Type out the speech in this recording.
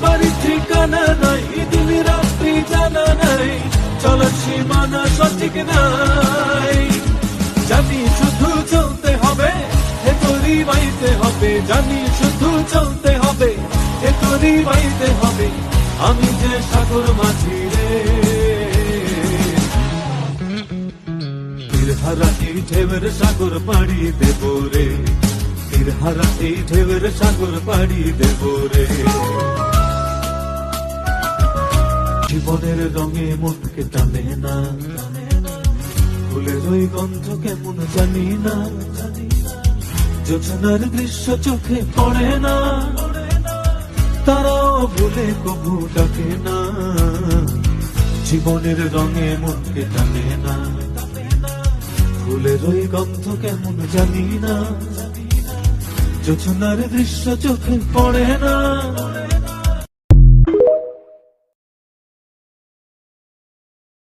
বাড়ি ঠিকানা নাই, দিন রাত্রি জানা নাই, চলার সীমানা সঠিক নাই। জানি শুধু চলতে হবে, এ তোরই বাইতে হবে, জানি শুধু চলতে হবে, এ তোরই বাইতে হবে। আমি যে সাগর মাঝি রে, তীরহারা এই ঢেউয়ের সাগর পাড়ি দেব রে, তীরহারা এই ঢেউয়ের সাগর পাড়ি দেব রে। জীবনের রঙে মনকে টানে না, ফুলের ওই গন্ধ কেমন জানি না, জোছনার দৃশ্য চোখে পড়ে না, তারাও ভুলে কবু ডাকে না। জীবনের রঙে মনকে টানে না, ফুলের ওই গন্ধ কেমন জানি না, জোছনার দৃশ্য চোখে পড়ে না।